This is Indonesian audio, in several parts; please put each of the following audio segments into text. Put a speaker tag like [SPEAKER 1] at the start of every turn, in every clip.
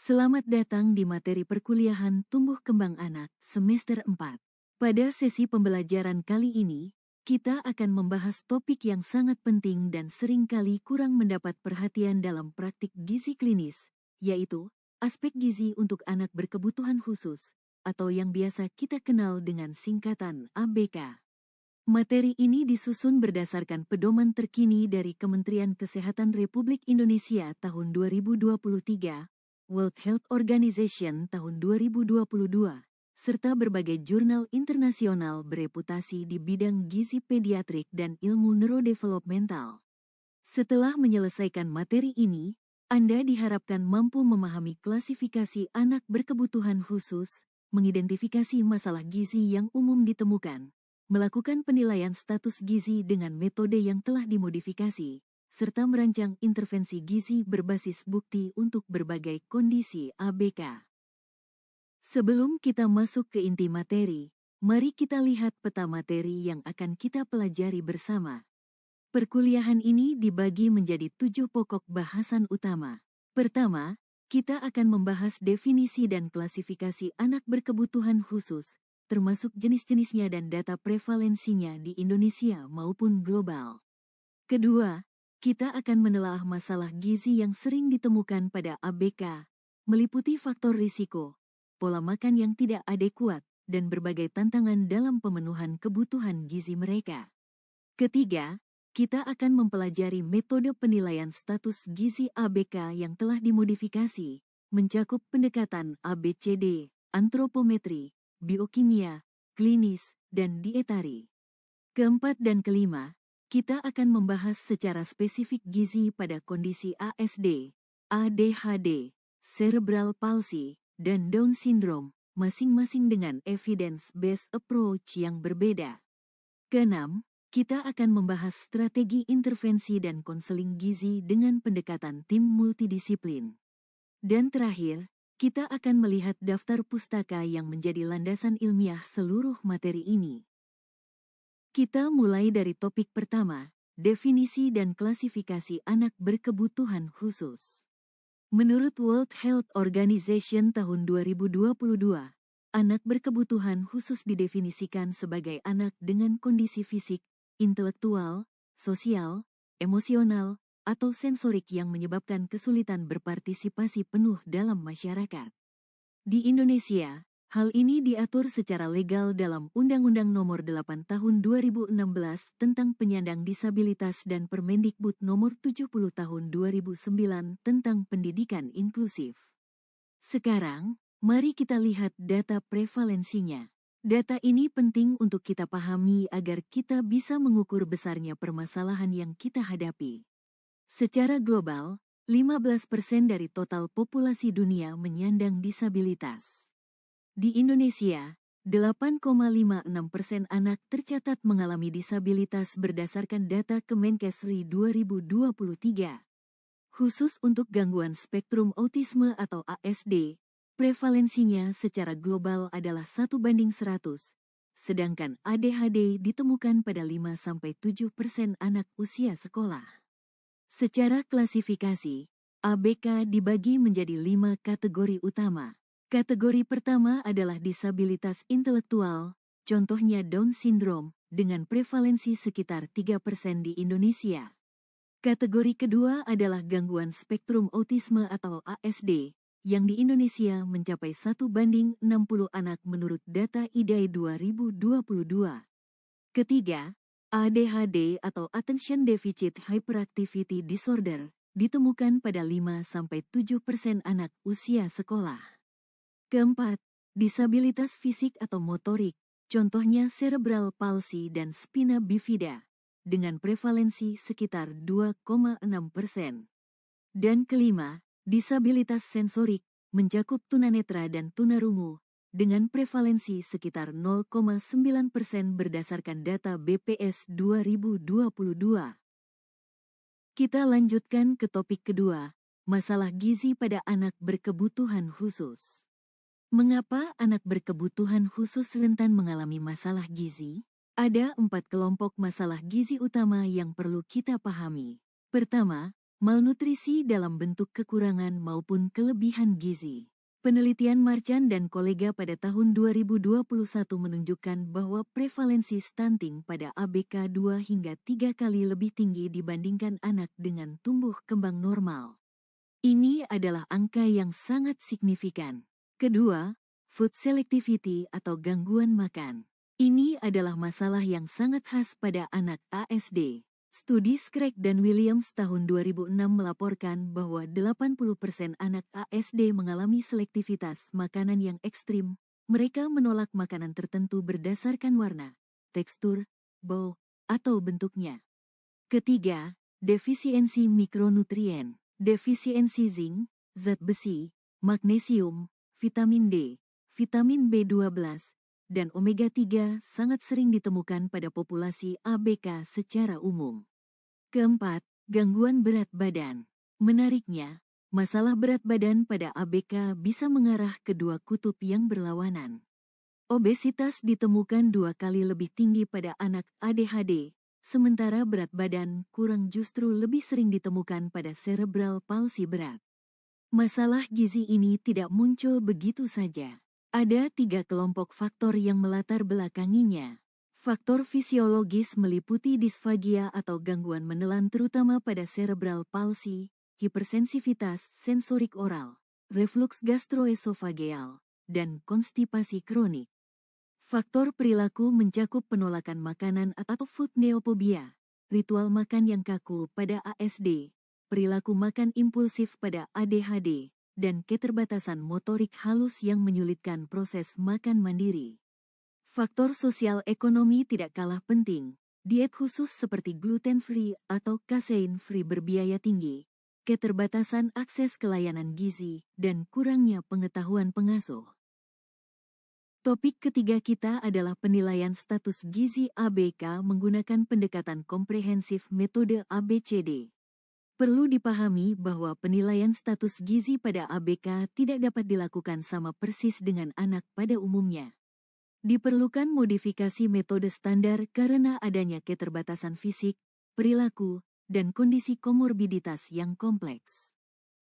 [SPEAKER 1] Selamat datang di materi perkuliahan Tumbuh Kembang Anak semester 4. Pada sesi pembelajaran kali ini, kita akan membahas topik yang sangat penting dan seringkali kurang mendapat perhatian dalam praktik gizi klinis, yaitu aspek gizi untuk anak berkebutuhan khusus, atau yang biasa kita kenal dengan singkatan ABK. Materi ini disusun berdasarkan pedoman terkini dari Kementerian Kesehatan Republik Indonesia tahun 2023, World Health Organization tahun 2022, serta berbagai jurnal internasional bereputasi di bidang gizi pediatrik dan ilmu neurodevelopmental. Setelah menyelesaikan materi ini, Anda diharapkan mampu memahami klasifikasi anak berkebutuhan khusus, mengidentifikasi masalah gizi yang umum ditemukan, melakukan penilaian status gizi dengan metode yang telah dimodifikasi, serta merancang intervensi gizi berbasis bukti untuk berbagai kondisi ABK. Sebelum kita masuk ke inti materi, mari kita lihat peta materi yang akan kita pelajari bersama. Perkuliahan ini dibagi menjadi 7 pokok bahasan utama. Pertama, kita akan membahas definisi dan klasifikasi anak berkebutuhan khusus, termasuk jenis-jenisnya dan data prevalensinya di Indonesia maupun global. Kedua, kita akan menelaah masalah gizi yang sering ditemukan pada ABK, meliputi faktor risiko, pola makan yang tidak adekuat, dan berbagai tantangan dalam pemenuhan kebutuhan gizi mereka. Ketiga, kita akan mempelajari metode penilaian status gizi ABK yang telah dimodifikasi, mencakup pendekatan ABCD, antropometri, biokimia, klinis, dan dietari. Keempat dan kelima, kita akan membahas secara spesifik gizi pada kondisi ASD, ADHD, cerebral palsy, dan Down syndrome, masing-masing dengan evidence-based approach yang berbeda. Keenam, kita akan membahas strategi intervensi dan konseling gizi dengan pendekatan tim multidisiplin. Dan terakhir, kita akan melihat daftar pustaka yang menjadi landasan ilmiah seluruh materi ini. Kita mulai dari topik pertama, definisi dan klasifikasi anak berkebutuhan khusus. Menurut World Health Organization tahun 2022, anak berkebutuhan khusus didefinisikan sebagai anak dengan kondisi fisik, intelektual, sosial, emosional, atau sensorik yang menyebabkan kesulitan berpartisipasi penuh dalam masyarakat. Di Indonesia, hal ini diatur secara legal dalam Undang-Undang Nomor 8 Tahun 2016 tentang Penyandang Disabilitas dan Permendikbud Nomor 70 Tahun 2009 tentang Pendidikan Inklusif. Sekarang, mari kita lihat data prevalensinya. Data ini penting untuk kita pahami agar kita bisa mengukur besarnya permasalahan yang kita hadapi. Secara global, 15% dari total populasi dunia menyandang disabilitas. Di Indonesia, 8,56% anak tercatat mengalami disabilitas berdasarkan data Kemenkesri 2023. Khusus untuk gangguan spektrum autisme atau ASD, prevalensinya secara global adalah 1:100, sedangkan ADHD ditemukan pada 5-7% anak usia sekolah. Secara klasifikasi, ABK dibagi menjadi 5 kategori utama. Kategori pertama adalah disabilitas intelektual, contohnya Down syndrome, dengan prevalensi sekitar 3% di Indonesia. Kategori kedua adalah gangguan spektrum autisme atau ASD, yang di Indonesia mencapai 1:60 anak menurut data IDAI 2022. Ketiga, ADHD atau Attention Deficit Hyperactivity Disorder, ditemukan pada 5-7% anak usia sekolah. Keempat, disabilitas fisik atau motorik, contohnya cerebral palsy dan spina bifida, dengan prevalensi sekitar 2,6%. Dan kelima, disabilitas sensorik, mencakup tunanetra dan tunarungu, dengan prevalensi sekitar 0,9% berdasarkan data BPS 2022. Kita lanjutkan ke topik kedua, masalah gizi pada anak berkebutuhan khusus. Mengapa anak berkebutuhan khusus rentan mengalami masalah gizi? Ada 4 kelompok masalah gizi utama yang perlu kita pahami. Pertama, malnutrisi dalam bentuk kekurangan maupun kelebihan gizi. Penelitian Marchand dan kolega pada tahun 2021 menunjukkan bahwa prevalensi stunting pada ABK 2 hingga 3 kali lebih tinggi dibandingkan anak dengan tumbuh kembang normal. Ini adalah angka yang sangat signifikan. Kedua, food selectivity atau gangguan makan. Ini adalah masalah yang sangat khas pada anak ASD. Studi Scragg dan Williams tahun 2006 melaporkan bahwa 80% anak ASD mengalami selektivitas makanan yang ekstrim. Mereka menolak makanan tertentu berdasarkan warna, tekstur, bau, atau bentuknya. Ketiga, defisiensi mikronutrien. Defisiensi zinc, zat besi, magnesium, vitamin D, vitamin B12, dan omega-3 sangat sering ditemukan pada populasi ABK secara umum. Keempat, gangguan berat badan. Menariknya, masalah berat badan pada ABK bisa mengarah ke dua kutub yang berlawanan. Obesitas ditemukan 2 kali lebih tinggi pada anak ADHD, sementara berat badan kurang justru lebih sering ditemukan pada cerebral palsy berat. Masalah gizi ini tidak muncul begitu saja. Ada 3 kelompok faktor yang melatar belakanginya. Faktor fisiologis meliputi disfagia atau gangguan menelan terutama pada cerebral palsy, hipersensitivitas sensorik oral, reflux gastroesofageal, dan konstipasi kronik. Faktor perilaku mencakup penolakan makanan atau food neophobia, ritual makan yang kaku pada ASD, perilaku makan impulsif pada ADHD, dan keterbatasan motorik halus yang menyulitkan proses makan mandiri. Faktor sosial ekonomi tidak kalah penting. Diet khusus seperti gluten-free atau casein-free berbiaya tinggi, keterbatasan akses ke layanan gizi, dan kurangnya pengetahuan pengasuh. Topik ketiga kita adalah penilaian status gizi ABK menggunakan pendekatan komprehensif metode ABCD. Perlu dipahami bahwa penilaian status gizi pada ABK tidak dapat dilakukan sama persis dengan anak pada umumnya. Diperlukan modifikasi metode standar karena adanya keterbatasan fisik, perilaku, dan kondisi komorbiditas yang kompleks.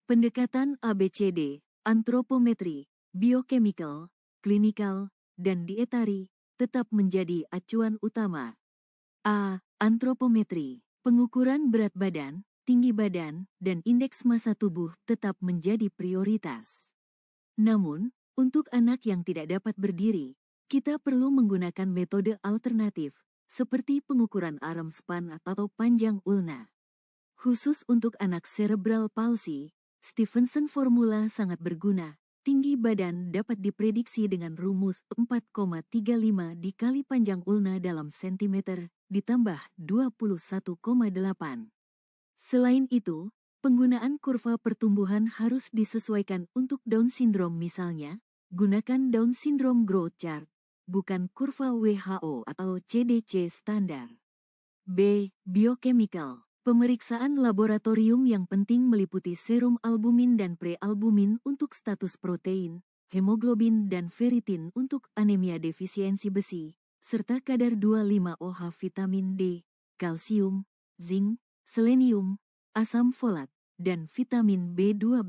[SPEAKER 1] Pendekatan ABCD, antropometri, biochemical, klinikal, dan dietari tetap menjadi acuan utama. A. Antropometri. Pengukuran berat badan, tinggi badan, dan indeks massa tubuh tetap menjadi prioritas. Namun, untuk anak yang tidak dapat berdiri, kita perlu menggunakan metode alternatif, seperti pengukuran arm span atau panjang ulna. Khusus untuk anak cerebral palsy, Stephenson formula sangat berguna. Tinggi badan dapat diprediksi dengan rumus 4,35 dikali panjang ulna dalam sentimeter, ditambah 21,8. Selain itu, penggunaan kurva pertumbuhan harus disesuaikan untuk Down syndrome misalnya, gunakan Down syndrome growth chart, bukan kurva WHO atau CDC standar. B. Biochemical. Pemeriksaan laboratorium yang penting meliputi serum albumin dan prealbumin untuk status protein, hemoglobin dan ferritin untuk anemia defisiensi besi, serta kadar 25OH vitamin D, kalsium, zinc, selenium, asam folat, dan vitamin B12.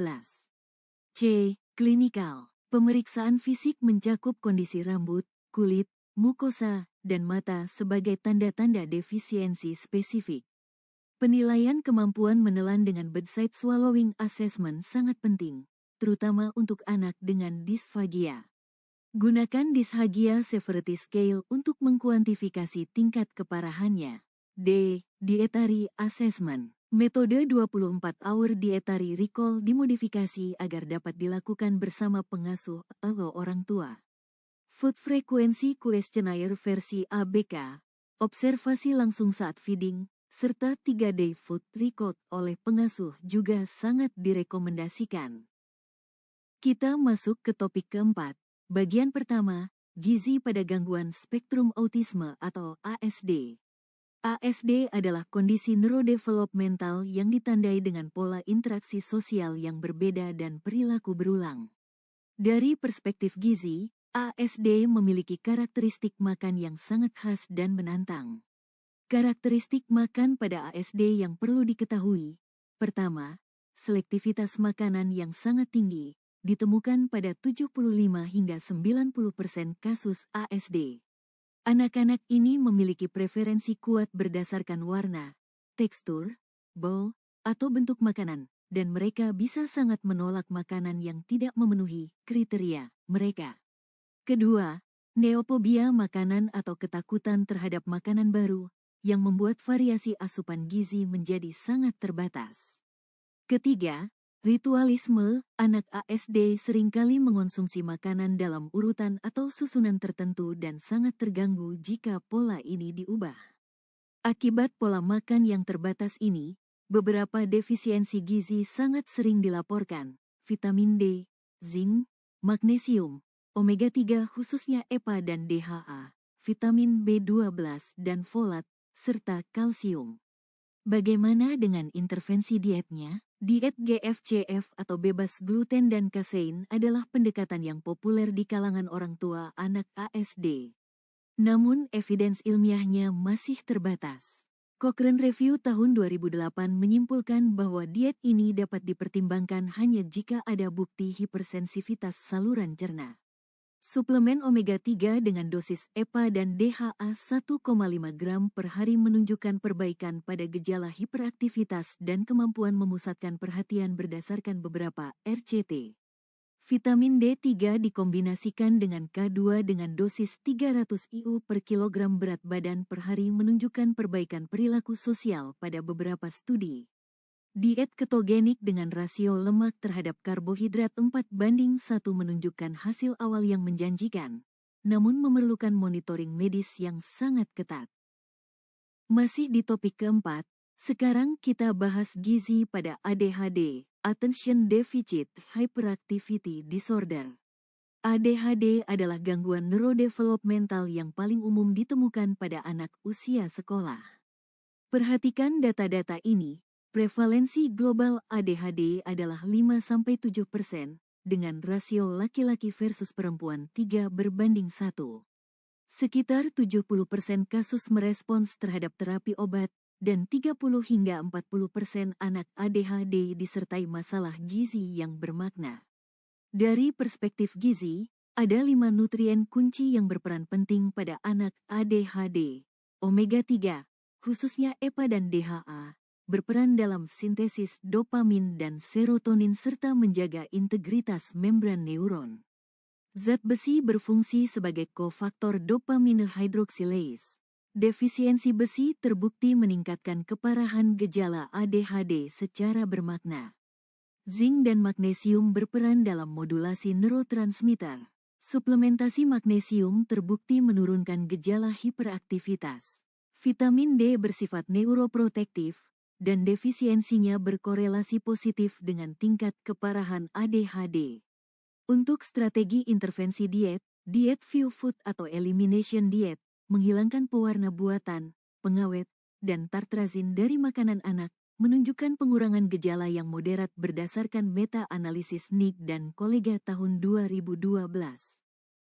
[SPEAKER 1] C. Klinikal. Pemeriksaan fisik mencakup kondisi rambut, kulit, mukosa, dan mata sebagai tanda-tanda defisiensi spesifik. Penilaian kemampuan menelan dengan bedside swallowing assessment sangat penting, terutama untuk anak dengan disfagia. Gunakan Dysphagia Severity Scale untuk mengkuantifikasi tingkat keparahannya. D. Dietary Assessment. Metode 24-hour dietary recall dimodifikasi agar dapat dilakukan bersama pengasuh atau orang tua. Food Frequency Questionnaire versi ABK, observasi langsung saat feeding, serta 3-day food record oleh pengasuh juga sangat direkomendasikan. Kita masuk ke topik keempat. Bagian pertama, gizi pada gangguan spektrum autisme atau ASD. ASD adalah kondisi neurodevelopmental yang ditandai dengan pola interaksi sosial yang berbeda dan perilaku berulang. Dari perspektif gizi, ASD memiliki karakteristik makan yang sangat khas dan menantang. Karakteristik makan pada ASD yang perlu diketahui, Pertama, selektivitas makanan yang sangat tinggi, ditemukan pada 75 hingga 90% kasus ASD. Anak-anak ini memiliki preferensi kuat berdasarkan warna, tekstur, bau, atau bentuk makanan, dan mereka bisa sangat menolak makanan yang tidak memenuhi kriteria mereka. Kedua, neofobia makanan atau ketakutan terhadap makanan baru, yang membuat variasi asupan gizi menjadi sangat terbatas. Ketiga, ritualisme. Anak ASD seringkali mengonsumsi makanan dalam urutan atau susunan tertentu dan sangat terganggu jika pola ini diubah. Akibat pola makan yang terbatas ini, beberapa defisiensi gizi sangat sering dilaporkan: vitamin D, zinc, magnesium, omega-3 khususnya EPA dan DHA, vitamin B12 dan folat, serta kalsium. Bagaimana dengan intervensi dietnya? Diet GFCF atau bebas gluten dan kasein adalah pendekatan yang populer di kalangan orang tua anak ASD. Namun evidens ilmiahnya masih terbatas. Cochrane Review tahun 2008 menyimpulkan bahwa diet ini dapat dipertimbangkan hanya jika ada bukti hipersensitivitas saluran cerna. Suplemen omega-3 dengan dosis EPA dan DHA 1,5 gram per hari menunjukkan perbaikan pada gejala hiperaktivitas dan kemampuan memusatkan perhatian berdasarkan beberapa RCT. Vitamin D3 dikombinasikan dengan K2 dengan dosis 300 IU per kilogram berat badan per hari menunjukkan perbaikan perilaku sosial pada beberapa studi. Diet ketogenik dengan rasio lemak terhadap karbohidrat 4:1 menunjukkan hasil awal yang menjanjikan, namun memerlukan monitoring medis yang sangat ketat. Masih di topik keempat, sekarang kita bahas gizi pada ADHD, Attention Deficit Hyperactivity Disorder. ADHD adalah gangguan neurodevelopmental yang paling umum ditemukan pada anak usia sekolah. Perhatikan data-data ini. Prevalensi global ADHD adalah 5-7%, dengan rasio laki-laki versus perempuan 3:1. Sekitar 70% kasus merespons terhadap terapi obat, dan 30 hingga 40% anak ADHD disertai masalah gizi yang bermakna. Dari perspektif gizi, ada 5 nutrien kunci yang berperan penting pada anak ADHD. Omega-3, khususnya EPA dan DHA, berperan dalam sintesis dopamin dan serotonin serta menjaga integritas membran neuron. Zat besi berfungsi sebagai kofaktor dopamine hydroxylase. Defisiensi besi terbukti meningkatkan keparahan gejala ADHD secara bermakna. Zinc dan magnesium berperan dalam modulasi neurotransmitter. Suplementasi magnesium terbukti menurunkan gejala hiperaktivitas. Vitamin D bersifat neuroprotektif, dan defisiensinya berkorelasi positif dengan tingkat keparahan ADHD. Untuk strategi intervensi diet, diet few food atau elimination diet, menghilangkan pewarna buatan, pengawet, dan tartrazin dari makanan anak, menunjukkan pengurangan gejala yang moderat berdasarkan meta-analisis Nick dan kolega tahun 2012.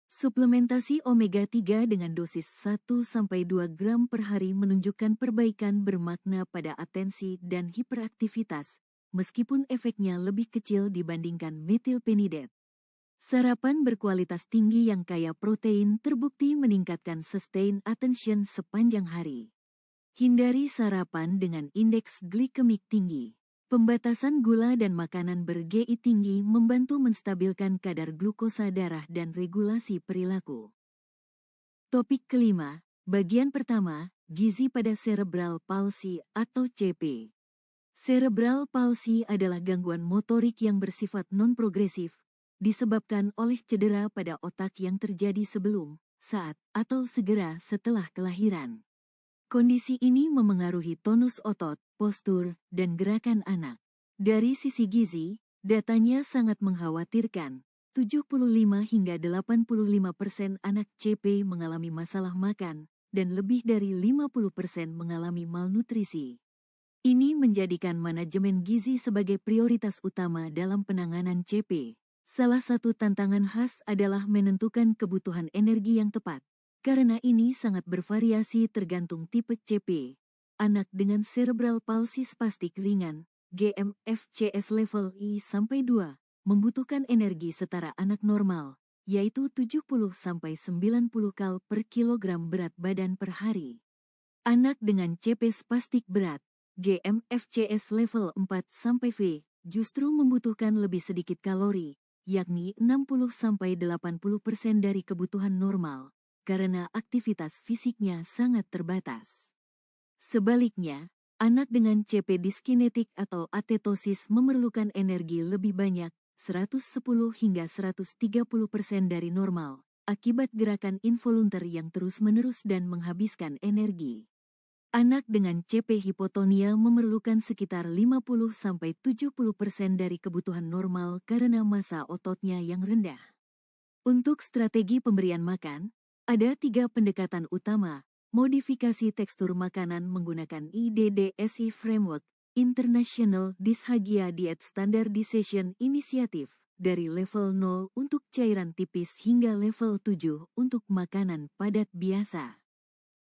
[SPEAKER 1] Suplementasi omega-3 dengan dosis 1-2 gram per hari menunjukkan perbaikan bermakna pada atensi dan hiperaktivitas, meskipun efeknya lebih kecil dibandingkan metilpenidat. Sarapan berkualitas tinggi yang kaya protein terbukti meningkatkan sustained attention sepanjang hari. Hindari sarapan dengan indeks glikemik tinggi. Pembatasan gula dan makanan ber-GI tinggi membantu menstabilkan kadar glukosa darah dan regulasi perilaku. Topik kelima, bagian pertama, gizi pada cerebral palsy atau CP. Cerebral palsy adalah gangguan motorik yang bersifat non-progresif, disebabkan oleh cedera pada otak yang terjadi sebelum, saat, atau segera setelah kelahiran. Kondisi ini memengaruhi tonus otot, postur, dan gerakan anak. Dari sisi gizi, datanya sangat mengkhawatirkan. 75 hingga 85% anak CP mengalami masalah makan, dan lebih dari 50% mengalami malnutrisi. Ini menjadikan manajemen gizi sebagai prioritas utama dalam penanganan CP. Salah satu tantangan khas adalah menentukan kebutuhan energi yang tepat. Karena ini sangat bervariasi tergantung tipe CP. Anak dengan cerebral palsy spastik ringan GMFCS level I-2 membutuhkan energi setara anak normal, yaitu 70-90 kal per kilogram berat badan per hari. Anak dengan CP spastik berat, GMFCS level 4-V, justru membutuhkan lebih sedikit kalori, yakni 60-80% dari kebutuhan normal, karena aktivitas fisiknya sangat terbatas. Sebaliknya, anak dengan CP diskinetik atau atetosis memerlukan energi lebih banyak, 110 hingga 130% dari normal, akibat gerakan involunter yang terus-menerus dan menghabiskan energi. Anak dengan CP hipotonia memerlukan sekitar 50-70% dari kebutuhan normal karena massa ototnya yang rendah. Untuk strategi pemberian makan, ada 3 pendekatan utama. Modifikasi tekstur makanan menggunakan IDDSI Framework, International Dysphagia Diet Standardization Initiative, dari level 0 untuk cairan tipis hingga level 7 untuk makanan padat biasa.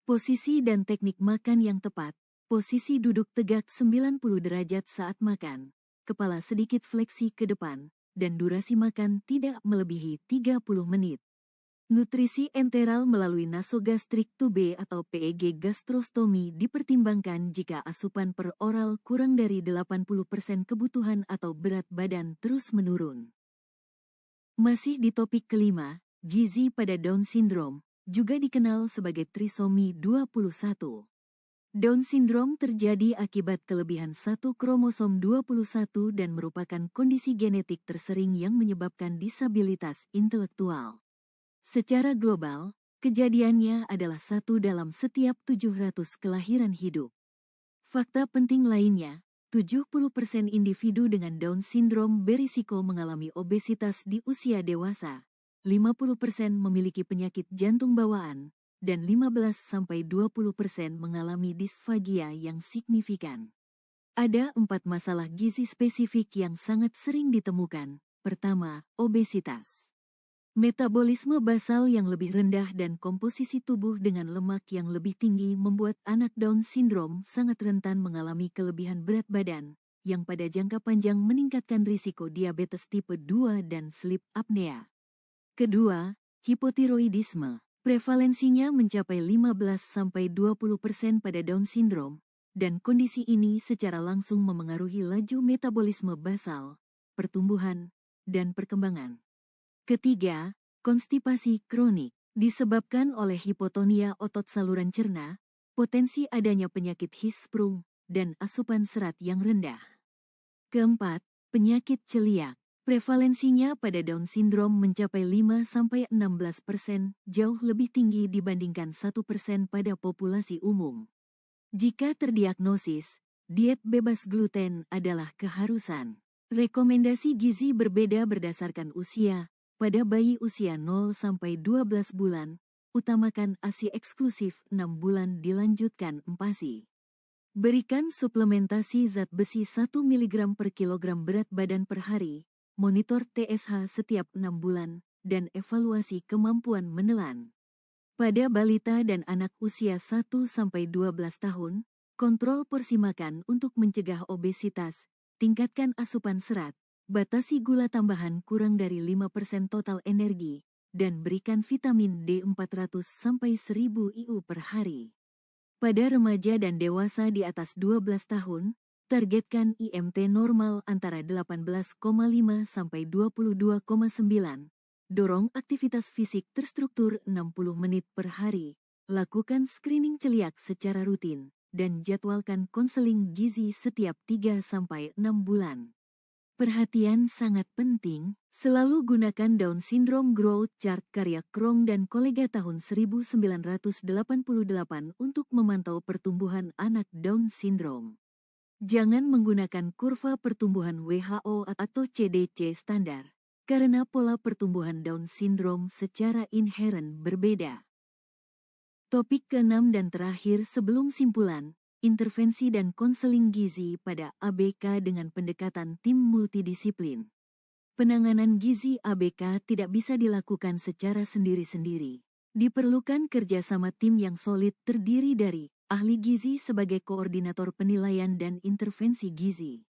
[SPEAKER 1] Posisi dan teknik makan yang tepat, posisi duduk tegak 90 derajat saat makan, kepala sedikit fleksi ke depan, dan durasi makan tidak melebihi 30 menit. Nutrisi enteral melalui nasogastrik tube atau PEG gastrostomi dipertimbangkan jika asupan per oral kurang dari 80% kebutuhan atau berat badan terus menurun. Masih di topik kelima, gizi pada Down syndrome, juga dikenal sebagai trisomi 21. Down syndrome terjadi akibat kelebihan satu kromosom 21 dan merupakan kondisi genetik tersering yang menyebabkan disabilitas intelektual. Secara global, kejadiannya adalah 1 dalam setiap 700 kelahiran hidup. Fakta penting lainnya, 70% individu dengan Down syndrome berisiko mengalami obesitas di usia dewasa, 50% memiliki penyakit jantung bawaan, dan 15-20% mengalami disfagia yang signifikan. Ada 4 masalah gizi spesifik yang sangat sering ditemukan. Pertama, obesitas. Metabolisme basal yang lebih rendah dan komposisi tubuh dengan lemak yang lebih tinggi membuat anak Down syndrome sangat rentan mengalami kelebihan berat badan, yang pada jangka panjang meningkatkan risiko diabetes tipe 2 dan sleep apnea. Kedua, hipotiroidisme. Prevalensinya mencapai 15-20% pada Down syndrome, dan kondisi ini secara langsung memengaruhi laju metabolisme basal, pertumbuhan, dan perkembangan. Ketiga, konstipasi kronik. Disebabkan oleh hipotonia otot saluran cerna, potensi adanya penyakit Hirschsprung, dan asupan serat yang rendah. Keempat, penyakit celiak. Prevalensinya pada Down syndrome mencapai 5-16%, jauh lebih tinggi dibandingkan 1% pada populasi umum. Jika terdiagnosis, diet bebas gluten adalah keharusan. Rekomendasi gizi berbeda berdasarkan usia. Pada bayi usia 0-12 bulan, utamakan ASI eksklusif 6 bulan dilanjutkan MPASI. Berikan suplementasi zat besi 1 mg per kilogram berat badan per hari, monitor TSH setiap 6 bulan, dan evaluasi kemampuan menelan. Pada balita dan anak usia 1-12 tahun, kontrol porsi makan untuk mencegah obesitas, tingkatkan asupan serat, batasi gula tambahan kurang dari 5% total energi, dan berikan vitamin D 400-1000 IU per hari. Pada remaja dan dewasa di atas 12 tahun, targetkan IMT normal antara 18,5-22,9. Dorong aktivitas fisik terstruktur 60 menit per hari, lakukan screening celiak secara rutin, dan jadwalkan konseling gizi setiap 3-6 bulan. Perhatian sangat penting, selalu gunakan Down Syndrome Growth Chart karya Krong dan kolega tahun 1988 untuk memantau pertumbuhan anak Down Syndrome. Jangan menggunakan kurva pertumbuhan WHO atau CDC standar, karena pola pertumbuhan Down Syndrome secara inheren berbeda. Topik ke-6 dan terakhir sebelum simpulan. Intervensi dan konseling gizi pada ABK dengan pendekatan tim multidisiplin. Penanganan gizi ABK tidak bisa dilakukan secara sendiri-sendiri. Diperlukan kerjasama tim yang solid terdiri dari ahli gizi sebagai koordinator penilaian dan intervensi gizi,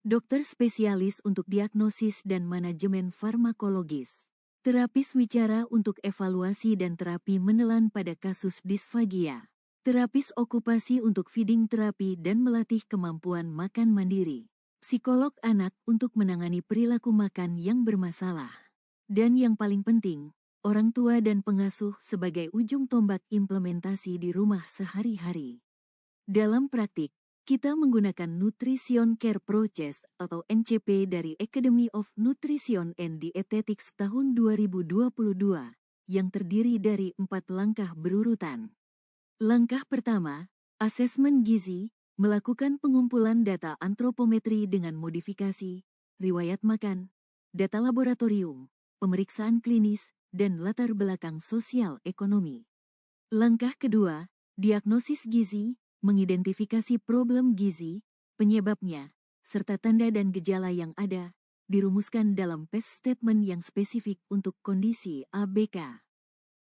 [SPEAKER 1] dokter spesialis untuk diagnosis dan manajemen farmakologis, terapis wicara untuk evaluasi dan terapi menelan pada kasus disfagia, terapis okupasi untuk feeding terapi dan melatih kemampuan makan mandiri, psikolog anak untuk menangani perilaku makan yang bermasalah, dan yang paling penting, orang tua dan pengasuh sebagai ujung tombak implementasi di rumah sehari-hari. Dalam praktik, kita menggunakan Nutrition Care Process atau NCP dari Academy of Nutrition and Dietetics tahun 2022 yang terdiri dari 4 langkah berurutan. Langkah pertama, asesmen gizi, melakukan pengumpulan data antropometri dengan modifikasi, riwayat makan, data laboratorium, pemeriksaan klinis, dan latar belakang sosial ekonomi. Langkah kedua, diagnosis gizi, mengidentifikasi problem gizi, penyebabnya, serta tanda dan gejala yang ada, dirumuskan dalam PES statement yang spesifik untuk kondisi ABK.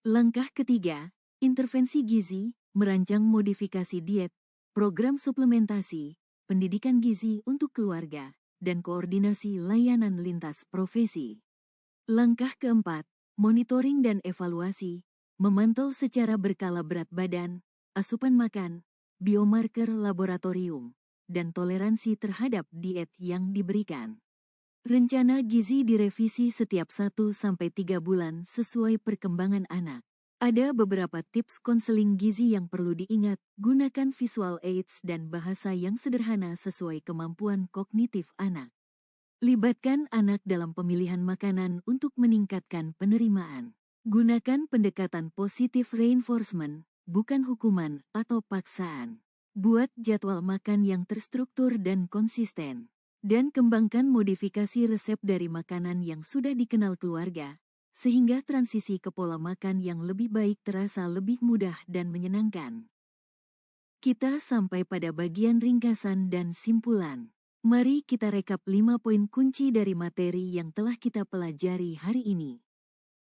[SPEAKER 1] Langkah ketiga, intervensi gizi, merancang modifikasi diet, program suplementasi, pendidikan gizi untuk keluarga, dan koordinasi layanan lintas profesi. Langkah keempat, monitoring dan evaluasi, memantau secara berkala berat badan, asupan makan, biomarker laboratorium, dan toleransi terhadap diet yang diberikan. Rencana gizi direvisi setiap 1-3 bulan sesuai perkembangan anak. Ada beberapa tips konseling gizi yang perlu diingat, gunakan visual aids dan bahasa yang sederhana sesuai kemampuan kognitif anak. Libatkan anak dalam pemilihan makanan untuk meningkatkan penerimaan. Gunakan pendekatan positive reinforcement, bukan hukuman atau paksaan. Buat jadwal makan yang terstruktur dan konsisten. Dan kembangkan modifikasi resep dari makanan yang sudah dikenal keluarga, sehingga transisi ke pola makan yang lebih baik terasa lebih mudah dan menyenangkan. Kita sampai pada bagian ringkasan dan simpulan. Mari kita rekap 5 poin kunci dari materi yang telah kita pelajari hari ini.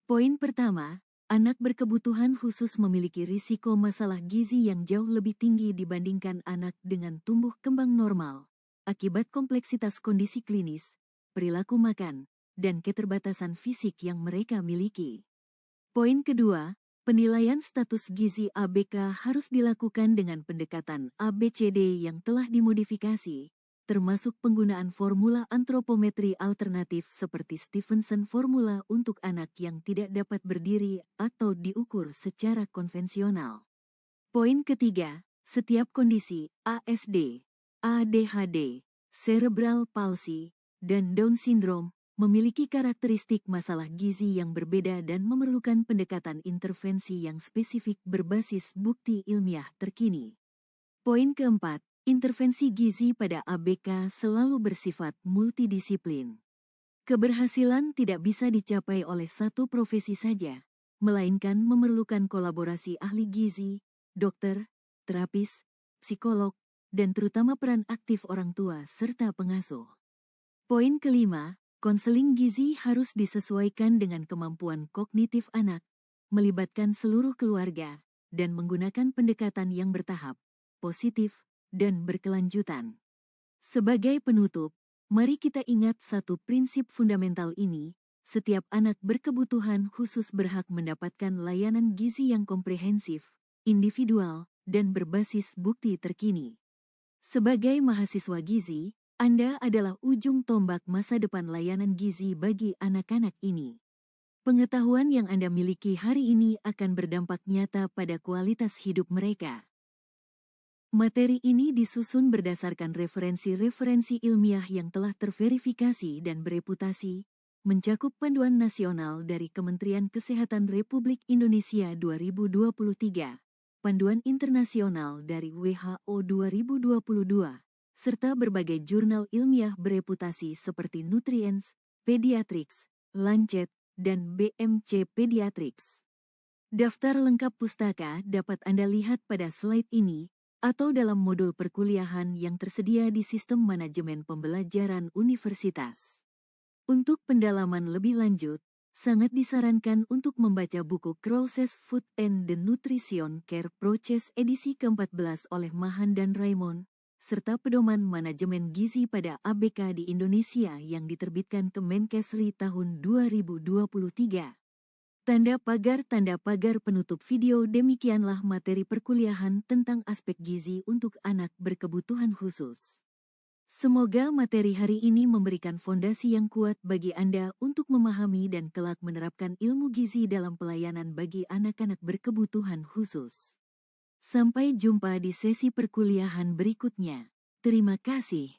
[SPEAKER 1] Poin pertama, anak berkebutuhan khusus memiliki risiko masalah gizi yang jauh lebih tinggi dibandingkan anak dengan tumbuh kembang normal, akibat kompleksitas kondisi klinis, perilaku makan, dan keterbatasan fisik yang mereka miliki. Poin kedua, penilaian status gizi ABK harus dilakukan dengan pendekatan ABCD yang telah dimodifikasi, termasuk penggunaan formula antropometri alternatif seperti Stevenson formula untuk anak yang tidak dapat berdiri atau diukur secara konvensional. Poin ketiga, setiap kondisi ASD, ADHD, cerebral palsy, dan Down syndrome memiliki karakteristik masalah gizi yang berbeda dan memerlukan pendekatan intervensi yang spesifik berbasis bukti ilmiah terkini. Poin keempat, intervensi gizi pada ABK selalu bersifat multidisiplin. Keberhasilan tidak bisa dicapai oleh satu profesi saja, melainkan memerlukan kolaborasi ahli gizi, dokter, terapis, psikolog, dan terutama peran aktif orang tua serta pengasuh. Poin kelima, konseling gizi harus disesuaikan dengan kemampuan kognitif anak, melibatkan seluruh keluarga, dan menggunakan pendekatan yang bertahap, positif, dan berkelanjutan. Sebagai penutup, mari kita ingat satu prinsip fundamental ini, setiap anak berkebutuhan khusus berhak mendapatkan layanan gizi yang komprehensif, individual, dan berbasis bukti terkini. Sebagai mahasiswa gizi, Anda adalah ujung tombak masa depan layanan gizi bagi anak-anak ini. Pengetahuan yang Anda miliki hari ini akan berdampak nyata pada kualitas hidup mereka. Materi ini disusun berdasarkan referensi-referensi ilmiah yang telah terverifikasi dan bereputasi, mencakup panduan nasional dari Kementerian Kesehatan Republik Indonesia 2023, panduan internasional dari WHO 2022, serta berbagai jurnal ilmiah bereputasi seperti Nutrients, Pediatrics, Lancet, dan BMC Pediatrics. Daftar lengkap pustaka dapat Anda lihat pada slide ini, atau dalam modul perkuliahan yang tersedia di Sistem Manajemen Pembelajaran Universitas. Untuk pendalaman lebih lanjut, sangat disarankan untuk membaca buku Crawshes Food and the Nutrition Care Process edisi ke-14 oleh Mahan dan Raymond, serta pedoman manajemen gizi pada ABK di Indonesia yang diterbitkan Kemenkesri tahun 2023. Tanda pagar penutup video. Demikianlah materi perkuliahan tentang aspek gizi untuk anak berkebutuhan khusus. Semoga materi hari ini memberikan fondasi yang kuat bagi Anda untuk memahami dan kelak menerapkan ilmu gizi dalam pelayanan bagi anak-anak berkebutuhan khusus. Sampai jumpa di sesi perkuliahan berikutnya. Terima kasih.